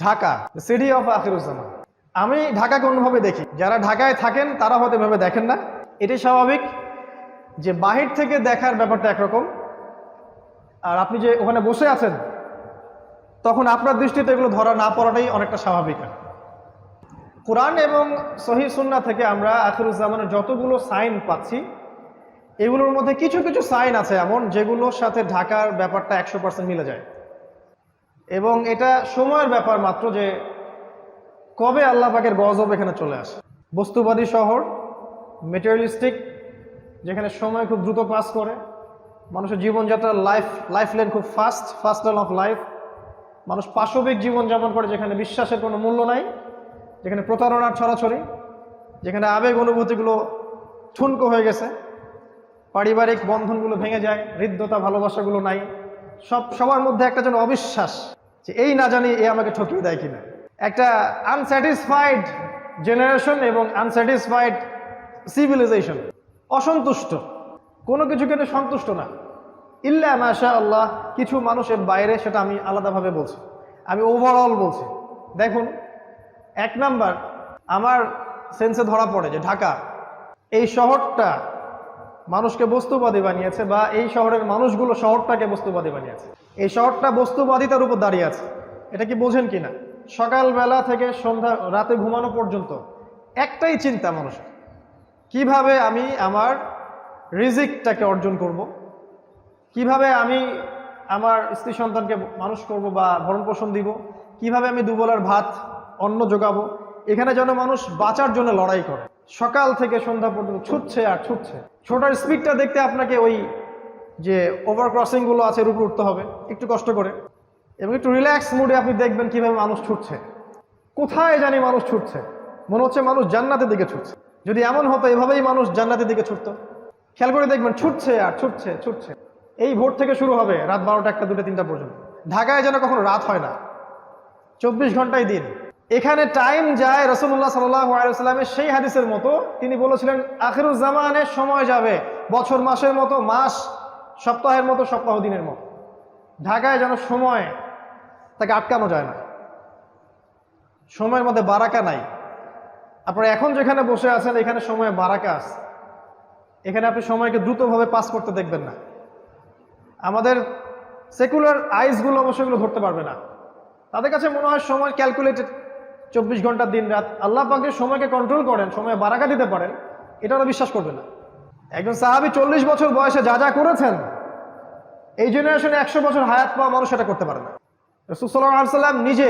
Dhaka city of Akhiruzzaman. আমি ঢাকাকে অন্যভাবে দেখি, যারা ঢাকায় থাকেন তারা হয়তো এভাবে দেখেন না। এটাই স্বাভাবিক যে বাহির থেকে দেখার ব্যাপারটা একরকম, আর আপনি যে ওখানে বসে আছেন তখন আপনার দৃষ্টিতে এগুলো ধরা না পড়াটাই অনেকটা স্বাভাবিক। কোরআন এবং সহিহ সুন্নাহ থেকে আমরা আখিরুজ্জামানের যতগুলো সাইন পাচ্ছি, এগুলোর মধ্যে কিছু কিছু সাইন আছে এমন যেগুলোর সাথে ঢাকার ব্যাপারটা 100% মিলে যায়, এবং এটা সময়ের ব্যাপার মাত্র যে কবে আল্লাহ পাকের গজব এখানে চলে আসে। বস্তুবাদী শহর, মেটেরিয়ালিস্টিক, যেখানে সময় খুব দ্রুত পাস করে, মানুষের জীবনযাত্রার লাইফ লেন খুব ফাস্ট লেন অফ লাইফ, মানুষ পাশবিক জীবনযাপন করে, যেখানে বিশ্বাসের কোনো মূল্য নাই, যেখানে প্রতারণার ছড়াছড়ি, যেখানে আবেগ অনুভূতিগুলো ঠুনকো হয়ে গেছে, পারিবারিক বন্ধনগুলো ভেঙে যায়, হৃদ্যতা ভালোবাসাগুলো নাই, সবার মধ্যে একটা যেন অবিশ্বাস যে এই না জানি এ আমাকে ঠকিয়ে দেয় কিনা, একটা আনস্যাটিসফাইড জেনারেশন এবং আনস্যাটিসফাইড সিভিলাইজেশন, অসন্তুষ্ট, কোনো কিছু কিন্তু সন্তুষ্ট না, ইল্লা মাশা আল্লাহ। কিছু মানুষের বাইরে, সেটা আমি আলাদাভাবে বলছি, আমি ওভারঅল বলছি। দেখুন, এক নাম্বার আমার সেন্সে ধরা পড়ে যে ঢাকা এই শহরটা মানুষকে বস্তুবাদী বানিয়েছে, বা এই শহরের মানুষগুলো শহরটাকে বস্তুবাদী বানিয়েছে। এই শহরটা বস্তুবাদিতার উপর দাঁড়িয়ে আছে। এটা কি বোঝেন কিনা? সকালবেলা থেকে সন্ধ্যা রাতে ঘুমানো পর্যন্ত একটাই চিন্তা মানুষের, কিভাবে আমি আমার রিজিকটাকে অর্জন করব, কিভাবে আমি আমার স্ত্রী সন্তানকে মানুষ করব বা ভরণ পোষণ দিব, কিভাবে আমি দুবেলার ভাত অন্ন যোগাবো। এখানে যেন মানুষ বাঁচার জন্য লড়াই করে, সকাল থেকে সন্ধ্যা পর্যন্ত ছুটছে আর ছুটছে। ছোটার স্পিডটা দেখতে আপনাকে ওই যে ওভার ক্রসিংগুলো আছে এর উপর উঠতে হবে একটু কষ্ট করে, এবং একটু রিল্যাক্স মুডে আপনি দেখবেন কিভাবে মানুষ ছুটছে। কোথায় জানি মানুষ ছুটছে, মনে হচ্ছে মানুষ জান্নাতের দিকে ছুটছে। যদি এমন হতো এভাবেই মানুষ জান্নাতের দিকে ছুটতো, খেয়াল করে দেখবেন ছুটছে আর ছুটছে ছুটছে। এই ভোর থেকে শুরু হবে রাত 12টা, 1টা, 2টা, 3টা পর্যন্ত। ঢাকায় যেন কখনো রাত হয় না, 24 ঘন্টায় দিন। এখানে টাইম যায় রাসূলুল্লাহ সাল্লাল্লাহু আলাইহি ওয়াসাল্লামের সেই হাদিসের মতো, তিনি বলেছিলেন আখিরুজ্জামানে সময় যাবে বছর মাসের মতো, মাস সপ্তাহের মতো, সপ্তাহ দিনের মতো। ঢাকায় যেন সময় তাকে আটকানো যায় না, সময়ের মধ্যে বারাকা নাই। আপনারা এখন যেখানে বসে আছেন এখানে সময়ে বারাকা আছে, এখানে আপনি সময়কে দ্রুতভাবে পাস করতে দেখবেন না। আমাদের সেকুলার আইসগুলো অবশ্যই এগুলো ধরতে পারবে না, তাদের কাছে মনে হয় সময় ক্যালকুলেটেড, 24 ঘন্টা দিন রাত। আল্লাহ পাক যে সময়কে কন্ট্রোল করেন, সময়ে বারাকা দিতে পারেন, এটা ওরা বিশ্বাস করবে না। একজন সাহাবী 40 বছর বয়সে যা যা করেছেন, এই জেনারেশনে 100 বছর হায়াত পাওয়া মানুষ সেটা করতে পারে না। রাসূল সাল্লাল্লাহু আলাইহি ওয়াসাল্লাম নিজে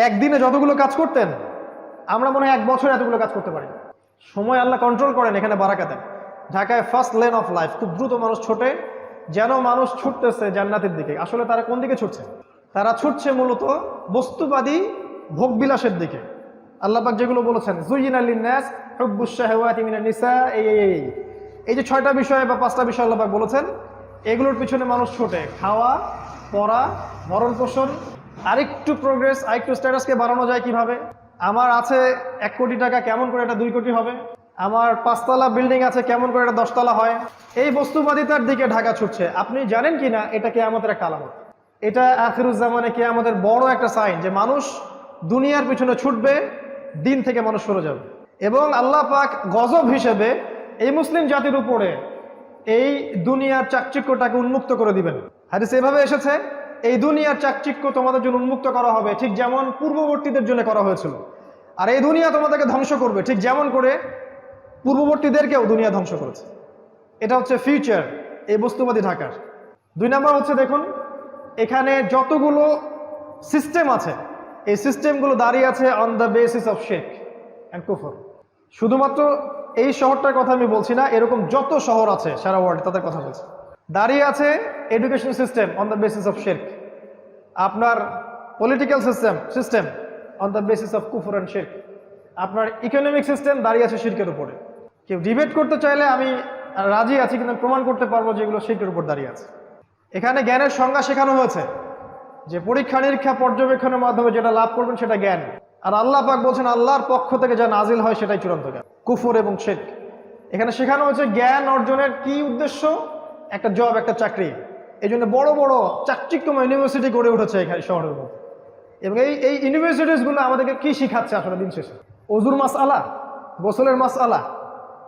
একদিনে যতগুলো কাজ করতেন, আমরা মনে হয় 1 বছরে এতগুলো কাজ করতে পারি। সময় আল্লাহ কন্ট্রোল করেন, এখানে বারাকা দেন। ঢাকায় ফার্স্ট লেন অফ লাইফ, খুব দ্রুত মানুষ ছোটে, যেন মানুষ ছুটতেছে জান্নাতের দিকে। আসলে তারা কোন দিকে ছুটছে? তারা ছুটছে মূলত বস্তুবাদী ভোগবিলাসের দিকে। আল্লাহ পাক যেগুলো বলেছেন, যুয়িনা লিন-নাস হুব্বুশ শাহাওয়াতি মিনান নিসা, এই যে 6টা বিষয় বা 5টা বিষয় আল্লাহ পাক বলেছেন, এগুলোর পিছনে মানুষ ছোটে। খাওয়া, পড়া, ভরণ পোষণ, আরেকটু প্রোগ্রেস, আরেকটু স্ট্যাটাসকে বাড়ানো যায় কিভাবে, আমার আছে 1 কোটি টাকা, কেমন করে এটা 2 কোটি হবে, আমার 5তলা বিল্ডিং আছে, কেমন করে এটা 10 তলা হয়। এই বস্তুবাদিতার দিকে ঢাকা ছুটছে। আপনি জানেন কিনা এটা কিয়ামতের একটা আলামত, এটা আখিরুজ্জামানে কিয়ামতের বড় একটা সাইন, যে মানুষ দুনিয়ার পিছনে ছুটবে, দিন থেকে মানুষ সরে যাবে। এবং আল্লাহ পাক গজব হিসেবে এই মুসলিম জাতির উপরে এই দুনিয়ার চাকচিক্যটাকে উন্মুক্ত করে দিবেন। হাদিসে এভাবে এসেছে, এই দুনিয়ার চাকচিক্য তোমাদের জন্য উন্মুক্ত করা হবে, ঠিক যেমন পূর্ববর্তীদের জন্য করা হয়েছিল। আর এই দুনিয়া তোমাদেরকে ধ্বংস করবে, ঠিক যেমন করে পূর্ববর্তীদেরকেও দুনিয়া ধ্বংস করেছে। এটা হচ্ছে ফিউচার এই বস্তুবাদী ঢাকার। 2 নম্বর হচ্ছে, দেখুন এখানে যতগুলো সিস্টেম আছে, এই সিস্টেমগুলো দাঁড়িয়ে আছে অন দ্য বেসিস অফ শিরক এন্ড কুফর। শুধুমাত্র এই শহরটার কথা আমি বলছি না, এরকম যত শহর আছে সারা ওয়ার্ল্ড তাদের কথা বলছি। দাঁড়িয়ে আছে education system on the basis of শিরক, আপনার political system on the basis of কুফর এন্ড শিরক, আপনার ইকোনমিক সিস্টেম দাঁড়িয়ে আছে শিরকের উপরে। কেউ ডিবেট করতে চাইলে আমি রাজি আছি, কিন্তু প্রমাণ করতে পারবো যে এগুলো শিরকের উপর দাঁড়িয়ে আছে। এখানে জ্ঞানের সংজ্ঞা শেখানো হয়েছে যে পরীক্ষা নিরীক্ষা পর্যবেক্ষণের মাধ্যমে যেটা লাভ করবেন সেটা জ্ঞান। আর আল্লাহ পাক বলছেন আল্লাহর পক্ষ থেকে যা নাজিল হয় সেটাই চূড়ান্ত জ্ঞান। কুফর এবং শিরক, এখানে শেখানো হয়েছে জ্ঞান অর্জনের কি উদ্দেশ্য, একটা জব, একটা চাকরি। এই জন্য বড় বড় চাকচিক্যময় ইউনিভার্সিটি গড়ে উঠেছে এখানে শহরের মধ্যে। এবং এই ইউনিভার্সিটিসগুলো আমাদেরকে কি শিখাচ্ছে আসলে দিন শেষে? অজুর মাসআলা, গোসলের মাসআলা,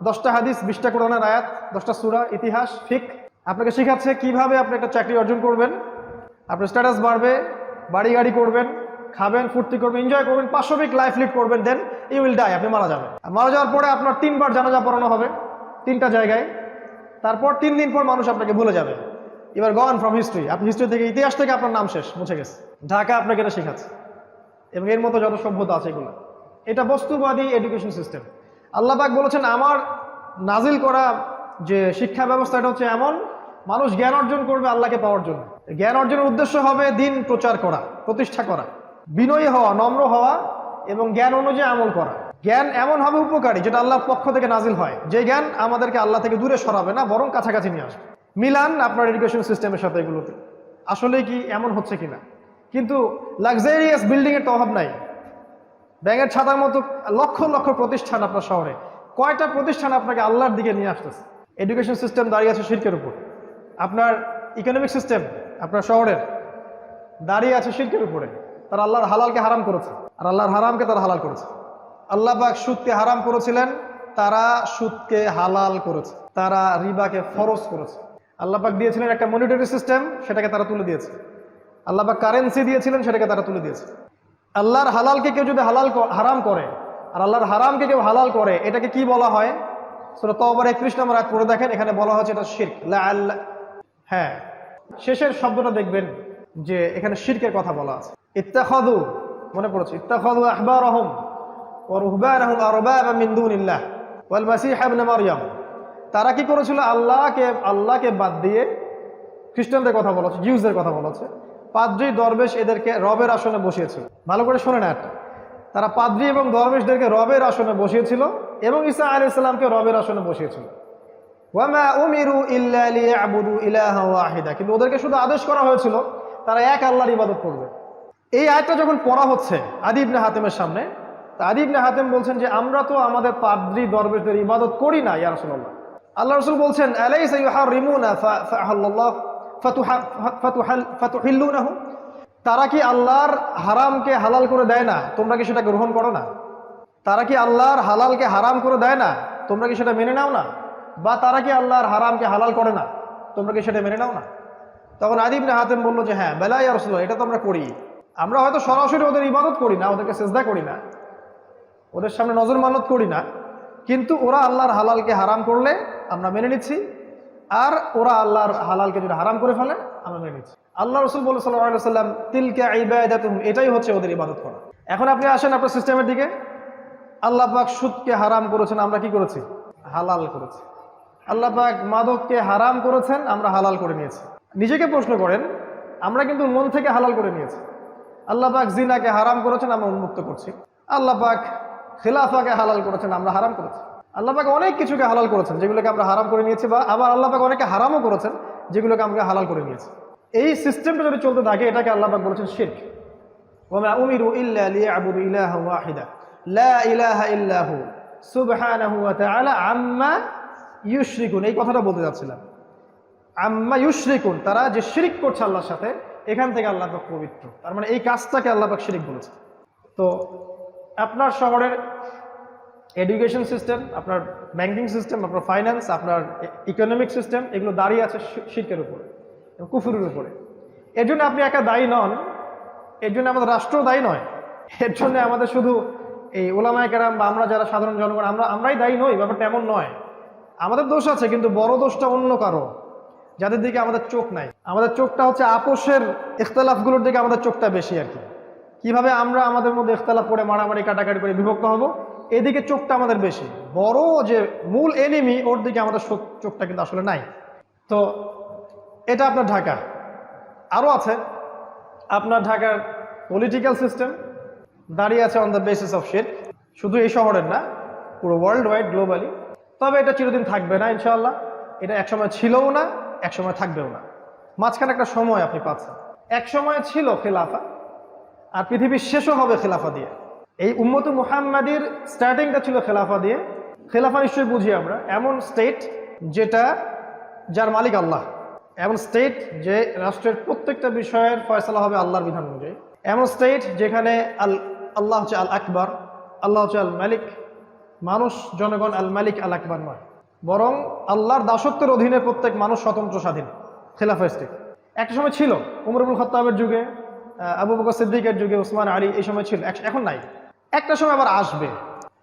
10টা হাদিস, 20টা কোরআনের আয়াত, 10টা সূরা, ইতিহাস, ফিকহ আপনাকে শিখাচ্ছে কিভাবে আপনি একটা চাকরি অর্জন করবেন, আপনার স্ট্যাটাস বাড়বে, বাড়ি গাড়ি করবেন, খাবেন, ফুর্তি করবেন, এনজয় করবেন, পাশবিক লাইফ লিড করবেন, দেন ইউ উইল ডাই, আপনি মারা যাবেন। মারা যাওয়ার পরে আপনার 3বার জানাজা পড়ানো হবে 3টা জায়গায়। তারপর 3 দিন পর মানুষ আপনাকে ভুলে যাবে। এবার গন ফ্রম হিস্ট্রি, আপনি হিস্ট্রি থেকে, ইতিহাস থেকে আপনার নাম শেষ, মুছে গেছে। ঢাকা আপনাকে এটা শেখাচ্ছে এবং এর মতো যত সভ্যতা আছে এগুলো। এটা বস্তুবাদী এডুকেশন সিস্টেম। আল্লাহ পাক বলেছেন আমার নাজিল করা যে শিক্ষা ব্যবস্থা এটা হচ্ছে এমন, মানুষ জ্ঞান অর্জন করবে আল্লাহকে পাওয়ার জন্য। জ্ঞান অর্জনের উদ্দেশ্য হবে দিন প্রচার করা, প্রতিষ্ঠা করা, বিনয়ী হওয়া, নম্র হওয়া এবং জ্ঞান অনুযায়ী আমল করা। জ্ঞান এমন হবে উপকারী যেটা আল্লাহর পক্ষ থেকে নাজিল হয়, যে জ্ঞান আমাদেরকে আল্লাহ থেকে দূরে সরাবে না, বরং কাছাকাছি নিয়ে আসবে। মিলান আপনার এডুকেশন সিস্টেমের সাথে এগুলোতে আসলে কি এমন হচ্ছে কিনা। কিন্তু লাক্সারিয়াস বিল্ডিং এর তো অভাব নাই। ব্যাঙের ছাতার মতো লক্ষ লক্ষ প্রতিষ্ঠান আপনার শহরে, কয়টা প্রতিষ্ঠান আপনাকে আল্লাহর দিকে নিয়ে আসতেছে? এডুকেশন সিস্টেম দাঁড়িয়ে আছে শিরকের উপর। আপনার ইকোনমিক সিস্টেম আপনার শহরের দাঁড়িয়ে আছে শিরকের উপরে। তারা আল্লাহর হালালকে হারাম করেছে আর আল্লাহর হারামকে তারা হালাল করেছে। আল্লাহ পাক সুদকে হারাম করেছিলেন, তারা সুদকে হালাল করেছে। তারা রিবাকে ফরজ করেছে। আল্লাহ পাক দিয়েছিলেন একটা মনিটারি সিস্টেম, সেটাকে তারা তুলে দিয়েছে। আল্লাহ পাক কারেন্সি দিয়েছিলেন, সেটাকে তারা তুলে দিয়েছে। আল্লাহর হালালকে কেউ যদি হারাম করে আর আল্লাহর হারামকে কেউ হালাল করে, এটাকে কি বলা হয়? সূরা তাওবার 31 নম্বর আয়াত পড়ে দেখেন, এখানে বলা হচ্ছে এটা শিরক। হ্যাঁ, শেষের শব্দটা দেখবেন যে এখানে শিরকের কথা বলা আছে। ইত্তাখাযু, মনে পড়েছে, ইত্তাখাযু আহবারহুম ওয়া রুহবানহুম আরবাবা মিন দুনিল্লাহ ওয়াল মাসীহ ইবনে মারইয়াম। তারা কি করেছিল? আল্লাহকে বাদ দিয়ে, খ্রিস্টানদের কথা বলা হচ্ছে, জিউসদের কথা বলা হচ্ছে, পাদ্রী দরবেশ এদেরকে রবের আসনে বসিয়েছিল। ভালো করে শোনেন একটা, তারা পাদ্রী এবং দরবেশদেরকে রবের আসনে বসিয়েছিল এবং ঈসা আলাইহিস সালামকে রবের আসনে বসিয়েছিল। ওয়ামা উমিরু ইল্লা লিয়াবুদু ইলাহা ওয়াহিদা, কিন্তু ওদেরকে শুধু আদেশ করা হয়েছিল তারা এক আল্লাহর ইবাদত করবে। এই আয়াতটা যখন পড়া হচ্ছে আদী ইবনে হাতেমের সামনে, তা আদী ইবনে হাতেম বলছেন যে আমরা তো আমাদের পাদ্রী দরবেশদের ইবাদত করি না ইয়া রাসূলুল্লাহ। আল্লাহ রাসূল বলছেন আলাইসা ইউহারিমুনা ফাআহাল্লাল্লাহ ফাতুহিল্লুনাহু, তারা কি আল্লাহর হারামকে হালাল করে দেয় না, তোমরা কি সেটা গ্রহণ করো না? তারা কি আল্লাহর হালালকে হারাম করে দেয় না, তোমরা কি সেটা মেনে নাও না? বা তারা কি আল্লাহর হারামকে হালাল করে না, তোমরা কি সেটা মেনে নাও না? তখন আদী ইবনে হাতেম বলল যে হ্যাঁ, বেলা ইয়া রাসূলুল্লাহ, এটা তো আমরা করি। আমরা হয়তো সরাসরি ওদের ইবাদত করি না, ওদেরকে সিজদা করি না, ওদের সামনে নজর মানত করি না, কিন্তু ওরা আল্লাহর হালালকে হারাম করলে আমরা মেনে নিচ্ছি, আর ওরা আল্লাহর হালালকে যদি হারাম করে ফেলে আমরা মেনে নিচ্ছি। আল্লাহ রাসূল বলেছেন সাল্লাল্লাহু আলাইহি ওয়াসাল্লাম, তিলকা ইবাদাতুহুম, এটাই হচ্ছে ওদের ইবাদত করা। এখন আপনি আসেন আপনার সিস্টেমের দিকে। আল্লাহ পাক সুদকে হারাম করেছেন, আমরা কি করেছি? হালাল করেছি। আল্লাহ পাক মাদককে হারাম করেছেন, আমরা হালাল করে নিয়েছি। নিজেকে প্রশ্ন করেন, আমরা কিন্তু মন থেকে হালাল করে নিয়েছি। আল্লাহ পাক জিনাকে হারাম করেছেন, আমরা উন্মুক্ত করছি। আল্লাহ পাক খিলাফাকে হালাল করেছেন, আমরা হারাম করেছি। আল্লাহ পাক অনেক কিছুকে হালাল করেছেন যেগুলোকে আমরা হারাম করে নিয়েছি, বা আবার আল্লাহ পাক অনেকে হারামও করেছেন যেগুলোকে আমরা হালাল করে নিয়েছি। এই সিস্টেমটা যদি চলতে থাকে, এটাকে আল্লাহ পাক বলেছেন শিরক। ওয়ামা উমিরু ইল্লা লিয়াবুদু ইলাহা ওয়াহিদা লা ইলাহা ইল্লা হু সুবহানাহু ওয়া তাআলা আম্মা ইউশরিকুন। এই কথাটা বলতে যাচ্ছিলাম, আম্মা ইউশরিকুন, তারা যে শিরক করছে আল্লাহর সাথে, এখান থেকে আল্লাহ পাক পবিত্র। তার মানে এই কাজটাকে আল্লাহ পাক শিরক বলেছে। তো আপনার শহরের এডুকেশন সিস্টেম, আপনার ব্যাংকিং সিস্টেম, আপনার ফাইন্যান্স, আপনার ইকোনমিক সিস্টেম, এগুলো দাঁড়িয়ে আছে শিরকের উপরে, কুফরের উপরে। এর জন্য আপনি একা দায়ী নন, এর জন্য আমাদের রাষ্ট্র দায়ী নয়, এর জন্য আমাদের শুধু এই ওলামায়ে কেরাম বা আমরা যারা সাধারণ জনগণ আমরাই দায়ী নই, ব্যাপারটা এমন নয়। আমাদের দোষ আছে, কিন্তু বড় দোষটা অন্য কারো, যাদের দিকে আমাদের চোখ নাই। আমাদের চোখটা হচ্ছে আপোষের ইখতিলাফগুলোর দিকে আমাদের চোখটা বেশি আর কি। কিভাবে আমরা আমাদের মধ্যে ইখতিলাফ করে মারামারি কাটাকাটি করে বিভক্ত হব, এদিকে চোখটা আমাদের বেশি। বড় যে মূল এনিমি, ওর দিকে আমাদের চোখটা কিন্তু আসলে নাই। তো এটা আপনার ঢাকা। আরও আছে আপনার ঢাকার পলিটিক্যাল সিস্টেম দাঁড়িয়ে আছে অন দ্য বেসিস অফ শিরক। শুধু এই শহরের না, পুরো ওয়ার্ল্ড ওয়াইড, গ্লোবালি। তবে এটা চিরদিন থাকবে না ইনশাআল্লাহ। এটা একসময় ছিলও না, একসময় থাকবেও না। মাঝখানে একটা সময় আপনি পাচ্ছেন। এক সময় ছিল খেলাফা, আর পৃথিবীর শেষও হবে খেলাফা দিয়ে। এই উম্মতে মুহাম্মাদির স্টার্টিংটা ছিল খেলাফা দিয়ে। খেলাফা নিশ্চয়ই বুঝি আমরা এমন স্টেট যেটা, যার মালিক আল্লাহ, এমন স্টেট যে রাষ্ট্রের প্রত্যেকটা বিষয়ের ফয়সালা হবে আল্লাহর বিধান অনুযায়ী। এমন স্টেট যেখানে আল্লাহ হচ্ছে আল আকবর, আল্লাহ হচ্ছে আল মালিক, মানুষ জনগণ আল মালিক আল আকবর নয়, বরং আল্লাহর দাসত্বের অধীনে প্রত্যেক মানুষ স্বতন্ত্র স্বাধীন। খেলাফা স্টেট একটা সময় ছিল, উমর ইবনুল খাত্তাবের যুগে, আবু বকর সিদ্দিকের যুগে, উসমান আলী, এই সময় ছিল, এখন নাই। একটা সময় আবার আসবে।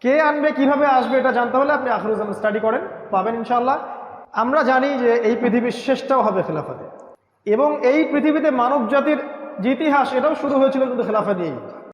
কে আনবে, কিভাবে আসবে, এটা জানতে হলে আপনি আখিরুজ্জামান স্টাডি করেন, পাবেন ইনশাআল্লাহ। আমরা জানি যে এই পৃথিবীর শেষটাও হবে খেলাফাতে, এবং এই পৃথিবীতে মানব জাতির যে ইতিহাস, এটাও শুরু হয়েছিল কিন্তু খেলাফা দিয়েই।